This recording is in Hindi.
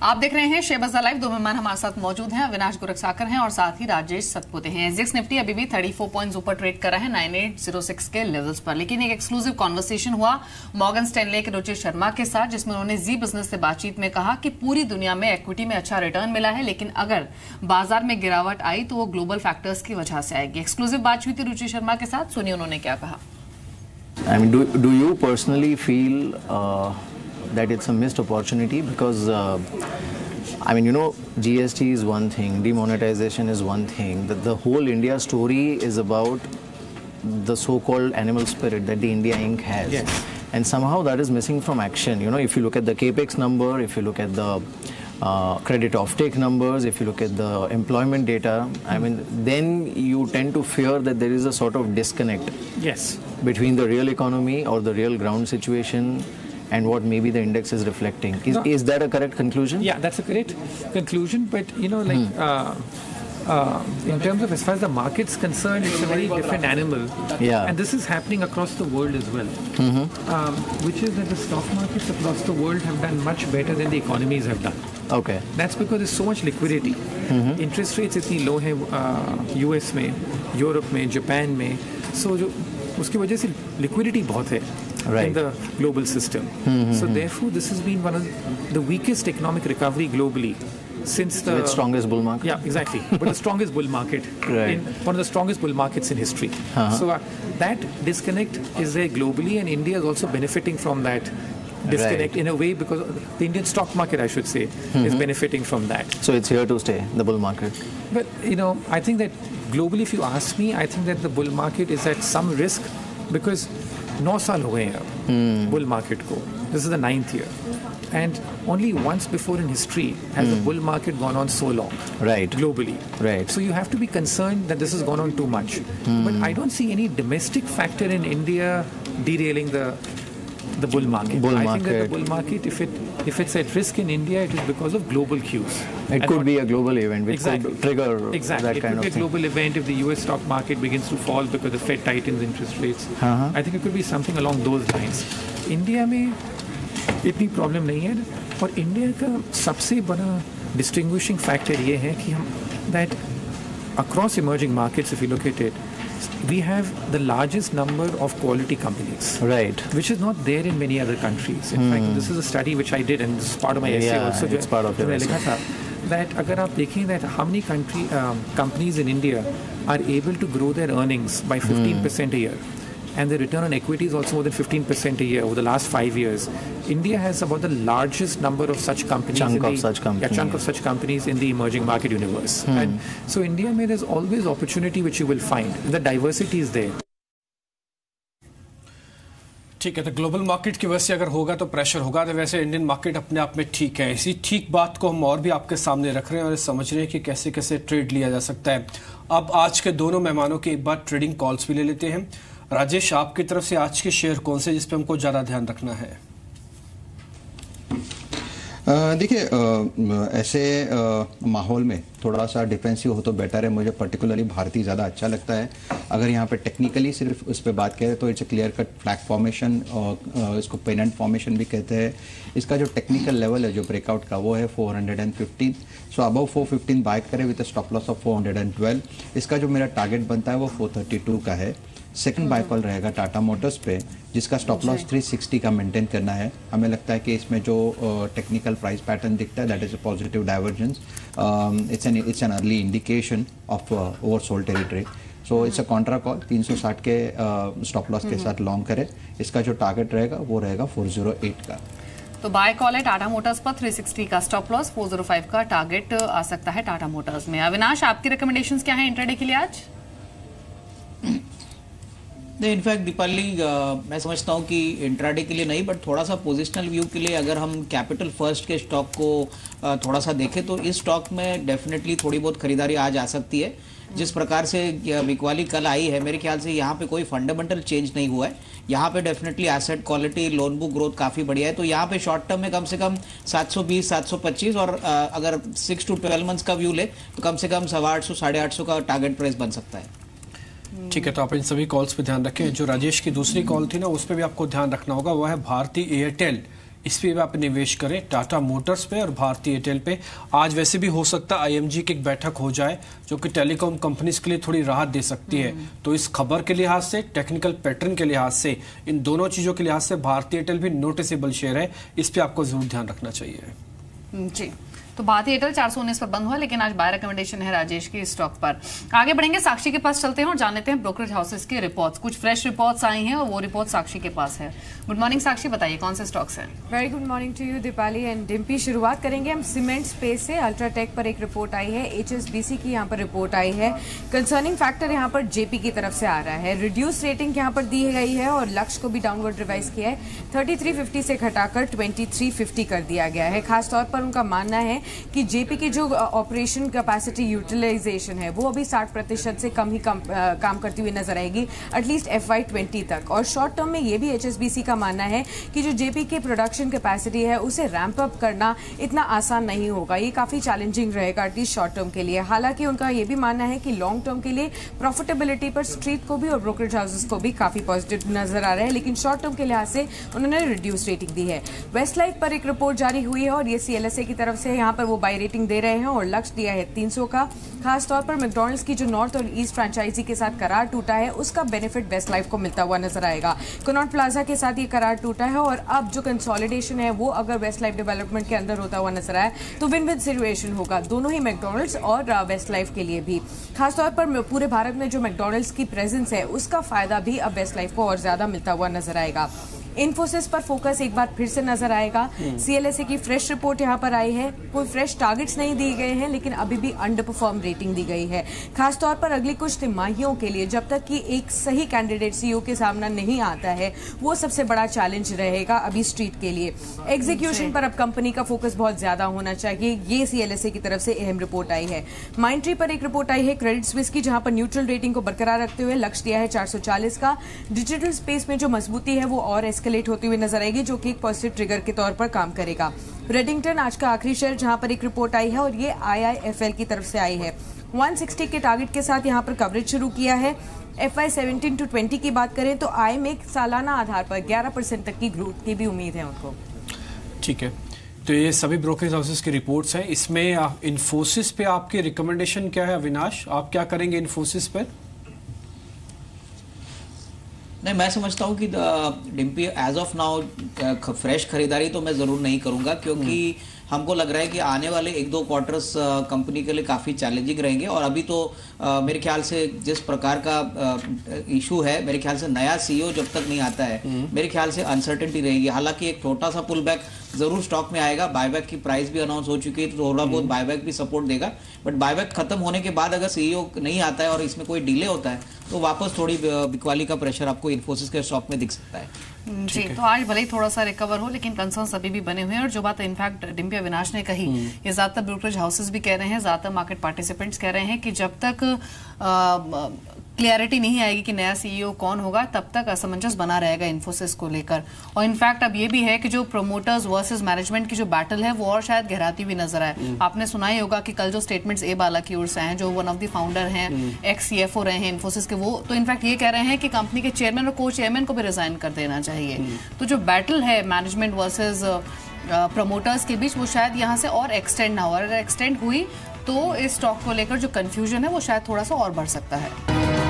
आप देख रहे हैं शेयर बाजार लाइव। दो मेहमान हमारे साथ मौजूद हैं, अविनाश गोरखसाकर हैं और साथ ही राजेश सतपुते हैं। एसजीएक्स निफ्टी अभी भी 34 पॉइंट्स ऊपर ट्रेड कर रहा है 9806 के लेवल्स पर। लेकिन एक एक्सक्लूसिव कॉन्वर्सेशन हुआ मॉर्गन स्टैनले के रुचि शर्मा के साथ, जिसमें उन्होंने जी बिजनेस से बातचीत में कहा कि पूरी दुनिया में इक्विटी में अच्छा रिटर्न मिला है, लेकिन अगर बाजार में गिरावट आई तो वो ग्लोबल फैक्टर्स की वजह से आएगी। एक्सक्लूसिव बात हुई थी रुचि शर्मा के साथ, सुनिए उन्होंने क्या कहा। I mean, do you personally feel that it's a missed opportunity? Because I mean, you know, GST is one thing, demonetization is one thing. The whole India story is about the so-called animal spirit that the India Inc. has. Yes. And somehow that is missing from action. You know, if you look at the capex number, if you look at the credit offtake numbers, if you look at the employment data, I mean, then you tend to fear that there is a sort of disconnect. Yes. Between the real economy or the real ground situation and what maybe the index is reflecting. Is that a correct conclusion? Yeah, that's a correct conclusion. But you know, like in terms of as far as the market's concerned, it's a very different animal. Yeah. And this is happening across the world as well. Which is that the stock markets across the world have done much better than the economies have done. Okay. That's because there's so much liquidity. Interest rates इतनी low है US में, Europe में, Japan में. So जो उसकी वजह से liquidity बहुत है in the global system. So therefore, this has been one of the weakest economic recovery globally since the strongest bull market. Yeah, exactly. But the strongest bull market, Right. one of the strongest bull markets in history. So that disconnect is there globally, and India is also benefiting from that disconnect in a way, because the Indian stock market, I should say, is benefiting from that. So it's here to stay, the bull market. But you know, I think that globally, if you ask me, I think that the bull market is at some risk, because 9 साल हो गए हैं bull market को. This is the 9th year. And only once before in history has the bull market gone on so long, Right. globally. Right. So you have to be concerned that this has gone on too much. But I don't see any domestic factor in India derailing the bull market. Bull I think that market. the bull market, if it's at risk in India, it is because of global cues. It could be a global event which Exactly. could trigger Exactly. that It kind could of be a thing. global event if the US stock market begins to fall because the Fed tightens interest rates. I think it could be something along those lines. India में इतनी प्रॉब्लम नहीं है, और इंडिया का सबसे बड़ा डिस्टिंग्विशिंग फैक्टर ये है कि हम that across emerging markets, if you look at it, we have the largest number of quality companies, Right. which is not there in many other countries. In fact, this is a study which I did, and this is part of my essay Yeah, also. it's part of your मैंने essay. लिखा था that अगर आप देखें that how many companies in India are able to grow their earnings by 15% a year, and the return on equity is also more than 15% a year over the last 5 years. India has about the largest number of such companies. Chunk of such companies. Chunk of such companies in the emerging market universe. And so India में there's always opportunity which you will find. The diversity is there. ठीक है, तो ग्लोबल मार्केट की वजह से अगर होगा तो प्रेशर होगा, तो वैसे इंडियन मार्केट अपने आप में ठीक है। इसी ठीक बात को हम और भी आपके सामने रख रहे हैं और समझ रहे हैं कि कैसे कैसे ट्रेड लिया जा सकता है। अब आज के दोनों मेहमानों के एक बार ट्रेडिंग कॉल्स भी ले लेते हैं। राजेश, आपकी तरफ से आज के शेयर कौन से जिस पे हमको ज़्यादा ध्यान रखना है? देखिए, ऐसे माहौल में थोड़ा सा डिफेंसिव हो तो बेटर है। मुझे पर्टिकुलरली भारतीय ज़्यादा अच्छा लगता है। अगर यहाँ पे टेक्निकली सिर्फ उस पर बात करें तो it's a clear cut flag formation, और इसको पेनेंट फॉर्मेशन भी कहते हैं। इसका जो टेक्निकल लेवल है जो ब्रेकआउट का, वो है 415। सो अबव 415 बाय करें विद स्टॉप लॉस ऑफ 412। इसका जो मेरा टारगेट बनता है वो 432 का है। सेकंड बाय कॉल रहेगा टाटा मोटर्स पे, जिसका स्टॉप लॉस 360 का मेंटेन करना है। हमें लगता है कि इसमें जो टेक्निकल प्राइस पैटर्न दिखता है, that is a positive divergence. It's an early indication of oversold territory. So it's a Contra call, 360 के स्टॉप लॉस के साथ लॉन्ग करे। इसका जो टारगेट रहेगा वो रहेगा 408 का। तो बाय कॉल है टाटा मोटर्स पर, 360 का स्टॉप लॉस, 405 का टारगेट आ सकता है टाटा मोटर्स में। अविनाश, आपकी रिकमेंडेशंस क्या है इंट्राडे के लिए आज? नहीं, इनफैक्ट दीपाली, मैं समझता हूँ कि इंट्राडे के लिए नहीं, बट थोड़ा सा पोजिशनल व्यू के लिए अगर हम कैपिटल फर्स्ट के स्टॉक को थोड़ा सा देखें तो इस स्टॉक में डेफिनेटली थोड़ी बहुत खरीदारी आज आ सकती है। जिस प्रकार से बिकवाली कल आई है, मेरे ख्याल से यहाँ पे कोई फंडामेंटल चेंज नहीं हुआ है। यहाँ पे definitely asset quality, loan book growth काफ़ी बढ़िया है। तो यहाँ पे शॉर्ट टर्म में कम से कम 720, 725, और अगर 6 to 12 मंथ्स का व्यू ले तो कम से कम 850, 850 का टारगेट प्राइस बन सकता है। ठीक है, तो आप इन सभी कॉल्स पे ध्यान रखें। जो राजेश की दूसरी कॉल थी ना, उस पर भी आपको ध्यान रखना होगा। वो है भारती एयरटेल इस पे भी आप निवेश करें, टाटा मोटर्स पे और भारतीय एयरटेल पे। आज वैसे भी हो सकता है IMG की एक बैठक हो जाए जो कि टेलीकॉम कंपनीज के लिए थोड़ी राहत दे सकती है। तो इस खबर के लिहाज से, टेक्निकल पैटर्न के लिहाज से, इन दोनों चीजों के लिहाज से भारतीय एयरटेल भी नोटिसेबल शेयर है, इस पे आपको जरूर ध्यान रखना चाहिए। जी, तो भारतीय एयरटेल 419 पर बंद हुआ, लेकिन आज बाय रिकमेंडेशन है राजेश की स्टॉक पर। आगे बढ़ेंगे, साक्षी के पास चलते हैं और जान लेते हैं ब्रोकरेज हाउसेस की रिपोर्ट्स। कुछ फ्रेश रिपोर्ट्स आई हैं और वो रिपोर्ट साक्षी के पास है। गुड मॉर्निंग साक्षी, बताइए कौन से स्टॉक्स हैं? Very good morning to you Deepali and Dimpy. शुरुआत करेंगे हम सीमेंट स्पेस से। अल्ट्राटेक पर एक रिपोर्ट आई है, HSBC की यहाँ पर रिपोर्ट आई है। कंसर्निंग फैक्टर यहाँ पर JP की तरफ से आ रहा है। रिड्यूस रेटिंग यहाँ पर दी गई है और लक्ष्य को भी डाउनवर्ड रिवाइज किया है, 3350 से घटाकर 2350 कर दिया गया है। खासतौर पर उनका मानना है कि JP की जो ऑपरेशन कैपेसिटी यूटिलाइजेशन है वो अभी 60% से कम ही काम करती हुई नजर आएगी, एटलीस्ट FY20 तक। और शॉर्ट टर्म में ये भी HSBC का मानना है कि जो JP की प्रोडक्शन कैपेसिटी है उसे रैंप अप करना इतना आसान नहीं होगा, ये काफी चैलेंजिंग रहेगा एटलीस्ट शॉर्ट टर्म के लिए। हालांकि उनका ये भी मानना है कि लॉन्ग टर्म के लिए प्रॉफिटेबिलिटी पर स्ट्रीट को भी और ब्रोकरेज हाउसेस को भी काफी पॉजिटिव नजर आ रहा है, लेकिन शॉर्ट टर्म के लिहाज से उन्होंने रिड्यूस रेटिंग दी है। वेस्टलाइफ पर एक रिपोर्ट जारी हुई है और ये CLSA की तरफ से यहाँ पर वो बाय रेटिंग दे रहे हैं और लक्ष्य दिया है 300 का। खासतौर पर मैकडॉनल्ड्स की जो नॉर्थ और ईस्ट फ्रेंचाइजी के साथ करार टूटा है उसका बेनिफिट वेस्ट लाइफ को मिलता हुआ नजर आएगा। कनॉट प्लाजा के साथ ये करार टूटा है और अब जो कंसोलिडेशन है वो अगर वेस्ट लाइफ डेवलपमेंट के अंदर होता हुआ नजर आए तो विन विन सिचुएशन होगा, दोनों ही मैकडॉनल्ड्स और वेस्ट लाइफ के लिए भी। खासतौर पर पूरे भारत में जो मैकडॉनल्ड्स की प्रेजेंस है उसका फायदा भी अब वेस्ट लाइफ को और ज्यादा मिलता हुआ नजर आएगा। इन्फोसिस पर फोकस एक बार फिर से नजर आएगा। CLSA की फ्रेश रिपोर्ट यहाँ पर आई है, कोई फ्रेश टारगेट्स नहीं दिए गए हैं लेकिन अभी भी अंडर परफॉर्म रेटिंग दी गई है। खासतौर पर अगली कुछ तिमाहियों के लिए जब तक कि एक सही कैंडिडेट CEO के सामने नहीं आता है वो सबसे बड़ा चैलेंज रहेगा अभी स्ट्रीट के लिए। एग्जीक्यूशन पर अब कंपनी का फोकस बहुत ज्यादा होना चाहिए, ये CLSA की तरफ से अहम रिपोर्ट आई है। माइंडट्री पर एक रिपोर्ट आई है क्रेडिट स्विस की, जहां पर न्यूट्रल रेटिंग को बरकरार रखते हुए लक्ष्य दिया है 440 का। डिजिटल स्पेस में जो मजबूती है वो और एस्केलेट होती हुई नजर आएगी, जो कि एक पॉजिटिव ट्रिगर के तौर पर काम करेगा। रेडिंगटन आज का आखिरी शेयर जहां पर एक रिपोर्ट आई है और ये IIFL की तरफ से आई है। 160 के टारगेट के साथ यहां पर कवरेज शुरू किया है। FY17 to 20 की बात करें तो आय में सालाना आधार पर 11% तक की ग्रोथ की भी उम्मीद है उनको। ठीक है, तो ये सभी ब्रोकरेज हाउसेस की रिपोर्ट्स हैं। इसमें इन्फोसिस पे आपकी रिकमेंडेशन क्या है अविनाश, आप क्या करेंगे इन्फोसिस पर? नहीं, मैं समझता हूँ कि Dimpy as of now fresh खरीदारी तो मैं ज़रूर नहीं करूँगा, क्योंकि हमको लग रहा है कि आने वाले 1-2 क्वार्टर्स कंपनी के लिए काफ़ी चैलेंजिंग रहेंगे। और अभी तो मेरे ख्याल से जिस प्रकार का इशू है, मेरे ख्याल से नया CEO जब तक नहीं आता है मेरे ख्याल से अनसर्टेनिटी रहेगी। हालांकि एक छोटा सा पुल बैक जरूर स्टॉक में आएगा, बायबैक की प्राइस भी अनाउंस हो चुकी है तो थोड़ा बहुत बायबैक भी सपोर्ट देगा। बट बायबैक खत्म होने के बाद अगर CEO नहीं आता है और इसमें कोई डिले होता है तो वापस थोड़ी बिकवाली का प्रेशर आपको इन्फोसिस के स्टॉक में दिख सकता है। जी, तो आज भले ही थोड़ा सा रिकवर हो लेकिन कंसर्न्स अभी भी बने हुए हैं। और जो बात इनफैक्ट डिम्पी अविनाश ने कही, ये ज्यादातर ब्रोकरेज हाउसेस भी कह रहे हैं, ज्यादातर मार्केट पार्टिसिपेंट्स कह रहे हैं कि जब तक क्लियरिटी नहीं आएगी कि नया CEO कौन होगा तब तक असमंजस बना रहेगा इन्फोसिस को लेकर। और इनफैक्ट अब ये भी है कि जो प्रोमोटर्स वर्सेस मैनेजमेंट की जो बैटल है वो और शायद गहराती हुई नजर आए। आपने सुना ही होगा कि कल जो स्टेटमेंट्स ए बाला की ओर से हैं, जो वन ऑफ द फाउंडर हैं, एक्स CFO रहे हैं इन्फोसिस के, वो तो इनफैक्ट ये कह रहे हैं कि कंपनी के चेयरमैन और को चेयरमैन को भी रिजाइन कर देना चाहिए। तो जो बैटल है मैनेजमेंट वर्सेज प्रमोटर्स के बीच वो शायद यहाँ से और एक्सटेंड ना हो। अगर एक्सटेंड हुई तो इस स्टॉक को लेकर जो कंफ्यूजन है वो शायद थोड़ा सा और बढ़ सकता है।